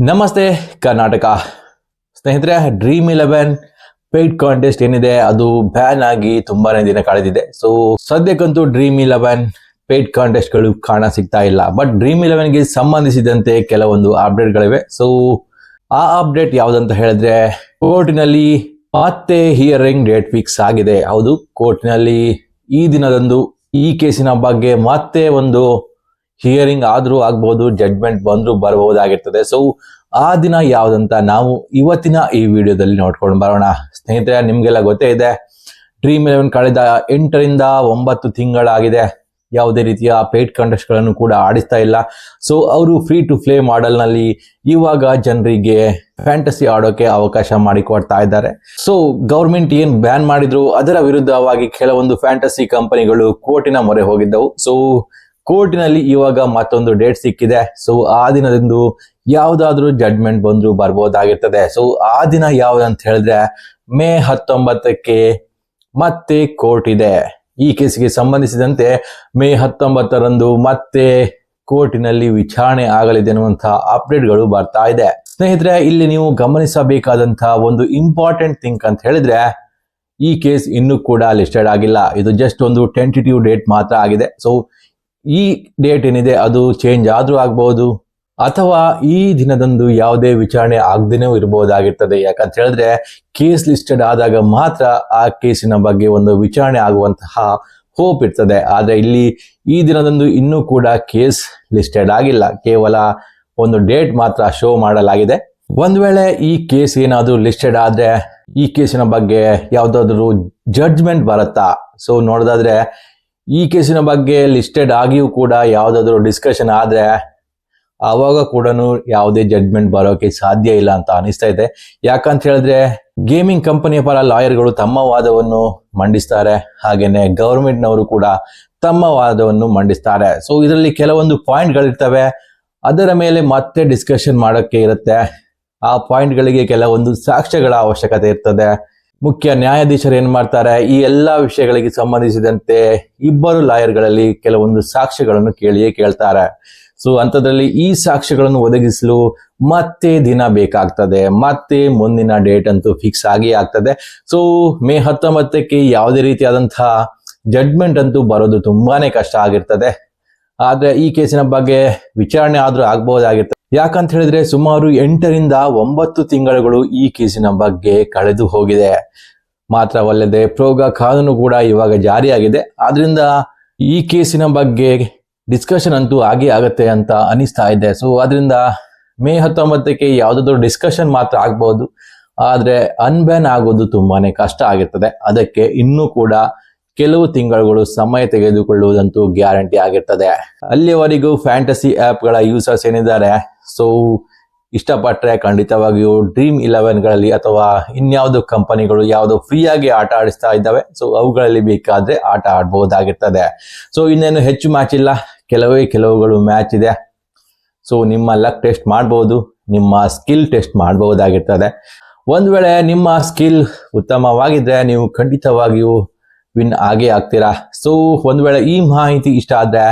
ನಮಸ್ತೆ ಕರ್ನಾಟಕ ಸ್ನೇಹಿತರೆ, ಡ್ರೀಮ್11 paid contest ಏನಿದೆ ಅದು ಬ್ಯಾನ್ ಆಗಿ ತುಂಬಾನೇ ದಿನ ಕಳೆದಿದೆ. ಸೊ ಸದ್ಯಕ್ಕಂತೂ ಡ್ರೀಮ್11 ಪೇಯ್ಡ್ ಕಾಂಟೆಸ್ಟ್ಗಳು ಕಾಣ ಸಿಗ್ತಾ ಇಲ್ಲ. ಬಟ್ ಡ್ರೀಮ್11ಗೆ ಸಂಬಂಧಿಸಿದಂತೆ ಕೆಲವೊಂದು ಅಪ್ಡೇಟ್ಗಳಿವೆ. ಸೊ ಆ ಅಪ್ಡೇಟ್ ಯಾವುದಂತ ಹೇಳಿದ್ರೆ, ಕೋರ್ಟಿನಲ್ಲಿ ಮತ್ತೆ ಹಿಯರಿಂಗ್ ಡೇಟ್ ಫಿಕ್ಸ್ ಆಗಿದೆ. ಹೌದು, ಕೋರ್ಟಿನಲ್ಲಿ ಈ ದಿನದಂದು ಈ ಕೇಸಿನ ಬಗ್ಗೆ ಮತ್ತೆ ಒಂದು ಹಿಯರಿಂಗ್ ಆದ್ರೂ ಆಗ್ಬಹುದು, ಜಡ್ಜ್ಮೆಂಟ್ ಬಂದ್ರೂ ಬರಬಹುದಾಗಿರ್ತದೆ. ಸೊ ಆ ದಿನ ಯಾವ್ದಂತ ನಾವು ಇವತ್ತಿನ ಈ ವಿಡಿಯೋದಲ್ಲಿ ನೋಡ್ಕೊಂಡು ಬರೋಣ. ಸ್ನೇಹಿತರೆ, ನಿಮ್ಗೆಲ್ಲ ಗೊತ್ತೇ ಇದೆ, ಡ್ರೀಮ್11 ಕಳೆದ 8 ರಿಂದ 9 ತಿಂಗಳಾಗಿದೆ ಯಾವುದೇ ರೀತಿಯ ಪೇಯ್ಡ್ ಕಾಂಟೆಸ್ಟ್ ಗಳನ್ನು ಕೂಡ ಆಡಿಸ್ತಾ ಇಲ್ಲ. ಸೊ ಅವರು ಫ್ರೀ ಟು ಪ್ಲೇ ಮಾಡೆಲ್ ನಲ್ಲಿ ಇವಾಗ ಜನರಿಗೆ ಫ್ಯಾಂಟಸಿ ಆಡೋಕೆ ಅವಕಾಶ ಮಾಡಿಕೊಡ್ತಾ ಇದ್ದಾರೆ. ಸೊ ಗವರ್ಮೆಂಟ್ ಏನ್ ಬ್ಯಾನ್ ಮಾಡಿದ್ರು ಅದರ ವಿರುದ್ಧವಾಗಿ ಕೆಲವೊಂದು ಫ್ಯಾಂಟಸಿ ಕಂಪನಿಗಳು ಕೋರ್ಟಿನ ಮೊರೆ ಹೋಗಿದ್ದವು. ಸೊ ಕೋರ್ಟಿನಲ್ಲಿ ಇವಾಗ ಮತ್ತೊಂದು ಡೇಟ್ ಸಿಕ್ಕಿದೆ. ಸೊ ಆ ದಿನದಂದು ಯಾವ್ದಾದ್ರೂ ಜಡ್ಜ್ಮೆಂಟ್ ಬಂದ್ರು ಬರ್ಬೋದಾಗಿರ್ತದೆ. ಸೊ ಆ ದಿನ ಯಾವ್ದಂತ ಹೇಳಿದ್ರೆ ಮೇ 19ಕ್ಕೆ ಮತ್ತೆ ಕೋರ್ಟ್ ಇದೆ. ಈ ಕೇಸಿಗೆ ಸಂಬಂಧಿಸಿದಂತೆ ಮೇ 19ರಂದು ಮತ್ತೆ ಕೋರ್ಟಿನಲ್ಲಿ ವಿಚಾರಣೆ ಆಗಲಿದೆ ಅನ್ನುವಂತಹ ಅಪ್ಡೇಟ್ಗಳು ಬರ್ತಾ ಇದೆ. ಸ್ನೇಹಿತರೆ, ಇಲ್ಲಿ ನೀವು ಗಮನಿಸಬೇಕಾದಂತಹ ಒಂದು ಇಂಪಾರ್ಟೆಂಟ್ ಥಿಂಗ್ ಅಂತ ಹೇಳಿದ್ರೆ, ಈ ಕೇಸ್ ಇನ್ನೂ ಕೂಡ ಲಿಸ್ಟೆಡ್ ಆಗಿಲ್ಲ. ಇದು ಜಸ್ಟ್ ಒಂದು ಟೆಂಟೇಟಿವ್ ಡೇಟ್ ಮಾತ್ರ ಆಗಿದೆ. ಸೊ ಈ ಡೇಟ್ ಏನಿದೆ ಅದು ಚೇಂಜ್ ಆದ್ರೂ ಆಗ್ಬಹುದು, ಅಥವಾ ಈ ದಿನದಂದು ಯಾವುದೇ ವಿಚಾರಣೆ ಆಗದೇನೂ ಇರಬಹುದಾಗಿರ್ತದೆ. ಯಾಕಂತ ಹೇಳಿದ್ರೆ ಕೇಸ್ ಲಿಸ್ಟೆಡ್ ಆದಾಗ ಮಾತ್ರ ಆ ಕೇಸಿನ ಬಗ್ಗೆ ಒಂದು ವಿಚಾರಣೆ ಆಗುವಂತಹ ಹೋಪ್ ಇರ್ತದೆ. ಆದ್ರೆ ಇಲ್ಲಿ ಈ ದಿನದಂದು ಇನ್ನೂ ಕೂಡ ಕೇಸ್ ಲಿಸ್ಟೆಡ್ ಆಗಿಲ್ಲ, ಕೇವಲ ಒಂದು ಡೇಟ್ ಮಾತ್ರ ಶೋ ಮಾಡಲಾಗಿದೆ. ಒಂದ್ ವೇಳೆ ಈ ಕೇಸ್ ಏನಾದ್ರೂ ಲಿಸ್ಟೆಡ್ ಆದ್ರೆ ಈ ಕೇಸಿನ ಬಗ್ಗೆ ಯಾವ್ದಾದ್ರು ಜಡ್ಜ್ಮೆಂಟ್ ಬರುತ್ತಾ? ಸೊ ನೋಡೋದಾದ್ರೆ ಈ ಕೇಸಿನ ಬಗ್ಗೆ ಲಿಸ್ಟೆಡ್ ಆಗಿಯೂ ಕೂಡ ಯಾವ್ದಾದ್ರು ಡಿಸ್ಕಷನ್ ಆದ್ರೆ ಆವಾಗ ಕೂಡ ಯಾವುದೇ ಜಡ್ಜ್ಮೆಂಟ್ ಬರೋಕೆ ಸಾಧ್ಯ ಇಲ್ಲ ಅಂತ ಅನಿಸ್ತಾ ಇದೆ. ಯಾಕಂತ ಹೇಳಿದ್ರೆ ಗೇಮಿಂಗ್ ಕಂಪನಿಯ ಪರ ಲಾಯರ್ಗಳು ತಮ್ಮ ವಾದವನ್ನು ಮಂಡಿಸ್ತಾರೆ, ಹಾಗೇನೆ ಗವರ್ಮೆಂಟ್ ನವರು ಕೂಡ ತಮ್ಮ ವಾದವನ್ನು ಮಂಡಿಸ್ತಾರೆ. ಸೊ ಇದರಲ್ಲಿ ಕೆಲವೊಂದು ಪಾಯಿಂಟ್ ಗಳಿರ್ತವೆ, ಅದರ ಮೇಲೆ ಮತ್ತೆ ಡಿಸ್ಕಷನ್ ಮಾಡೋಕೆ ಇರುತ್ತೆ. ಆ ಪಾಯಿಂಟ್ ಗಳಿಗೆ ಕೆಲವೊಂದು ಸಾಕ್ಷ್ಯಗಳ ಅವಶ್ಯಕತೆ ಇರ್ತದೆ. ಮುಖ್ಯ ನ್ಯಾಯಾಧೀಶರು ಏನ್ ಮಾಡ್ತಾರೆ, ಈ ಎಲ್ಲಾ ವಿಷಯಗಳಿಗೆ ಸಂಬಂಧಿಸಿದಂತೆ ಇಬ್ಬರು ಲಾಯರ್ಗಳಲ್ಲಿ ಕೆಲವೊಂದು ಸಾಕ್ಷ್ಯಗಳನ್ನು ಕೇಳ್ತಾರೆ. ಸೊ ಅಂತದ್ರಲ್ಲಿ ಈ ಸಾಕ್ಷ್ಯಗಳನ್ನು ಒದಗಿಸಲು ಮತ್ತೆ ದಿನ ಬೇಕಾಗ್ತದೆ, ಮತ್ತೆ ಮುಂದಿನ ಡೇಟ್ ಅಂತೂ ಫಿಕ್ಸ್ ಆಗಿ ಆಗ್ತದೆ. ಸೊ ಮೇ 19ಕ್ಕೆ ಯಾವುದೇ ರೀತಿಯಾದಂತಹ ಜಡ್ಜ್ಮೆಂಟ್ ಅಂತೂ ಬರೋದು ತುಂಬಾನೇ ಕಷ್ಟ ಆಗಿರ್ತದೆ. ಆದ್ರೆ ಈ ಕೇಸಿನ ಬಗ್ಗೆ ವಿಚಾರಣೆ ಆದ್ರೂ ಆಗ್ಬಹುದಾಗಿರ್ತದೆ. ಯಾಕಂತ ಹೇಳಿದ್ರೆ ಸುಮಾರು 8 ರಿಂದ 9 ತಿಂಗಳುಗಳು ಈ ಕೇಸಿನ ಬಗ್ಗೆ ಕಳೆದು ಹೋಗಿದೆ. ಮಾತ್ರವಲ್ಲದೆ ಪ್ರೋಗ ಕಾನೂನು ಕೂಡ ಇವಾಗ ಜಾರಿಯಾಗಿದೆ. ಆದ್ರಿಂದ ಈ ಕೇಸಿನ ಬಗ್ಗೆ ಡಿಸ್ಕಷನ್ ಅಂತೂ ಆಗತ್ತೆ ಅಂತ ಅನಿಸ್ತಾ ಇದೆ. ಸೊ ಆದ್ರಿಂದ ಮೇ 19ಕ್ಕೆ ಯಾವ್ದಾದ್ರು ಡಿಸ್ಕಷನ್ ಮಾತ್ರ ಆಗ್ಬಹುದು, ಆದ್ರೆ ಅನ್ಬ್ಯಾನ್ ಆಗೋದು ತುಂಬಾನೇ ಕಷ್ಟ ಆಗಿರ್ತದೆ. ಅದಕ್ಕೆ ಇನ್ನೂ ಕೂಡ ಕೆಲವು ತಿಂಗಳುಗಳು ಸಮಯ ತೆಗೆದುಕೊಳ್ಳುವುದಂತೂ ಗ್ಯಾರಂಟಿ ಆಗಿರ್ತದೆ. ಅಲ್ಲಿಯವರೆಗೂ ಫ್ಯಾಂಟಸಿ ಆಪ್ ಗಳ ಯೂಸರ್ಸ್ ಏನಿದ್ದಾರೆ, ಸೊ ಇಷ್ಟಪಟ್ಟರೆ ಖಂಡಿತವಾಗಿಯೂ ಡ್ರೀಮ್11ಗಳಲ್ಲಿ ಅಥವಾ ಇನ್ಯಾವುದೋ ಕಂಪನಿಗಳು ಯಾವುದೋ ಫ್ರೀ ಆಗಿ ಆಟ ಆಡಿಸ್ತಾ ಇದ್ದಾವೆ, ಸೊ ಅವುಗಳಲ್ಲಿ ಬೇಕಾದ್ರೆ ಆಟ ಆಡಬಹುದಾಗಿರ್ತದೆ. ಸೊ ಇನ್ನೇನು ಹೆಚ್ಚು ಮ್ಯಾಚ್ ಇಲ್ಲ, ಕೆಲವುಗಳು ಮ್ಯಾಚ್ ಇದೆ. ಸೊ ನಿಮ್ಮ ಲಕ್ ಟೆಸ್ಟ್ ಮಾಡಬಹುದು, ನಿಮ್ಮ ಸ್ಕಿಲ್ ಟೆಸ್ಟ್ ಮಾಡಬಹುದಾಗಿರ್ತದೆ. ಒಂದ್ ವೇಳೆ ನಿಮ್ಮ ಸ್ಕಿಲ್ ಉತ್ತಮವಾಗಿದ್ರೆ ನೀವು ಖಂಡಿತವಾಗಿಯೂ ವಿನ್ ಆಗೇ ಆಗ್ತೀರಾ. ಸೊ ಒಂದ್ ವೇಳೆ ಈ ಮಾಹಿತಿ ಇಷ್ಟ ಆದ್ರೆ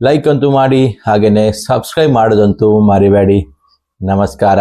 ಲೈಕ್ ಅಂತೂ ಮಾಡಿ, ಹಾಗೇನೆ ಸಬ್ಸ್ಕ್ರೈಬ್ ಮಾಡೋದಂತೂ ಮರಿಬೇಡಿ. ನಮಸ್ಕಾರ.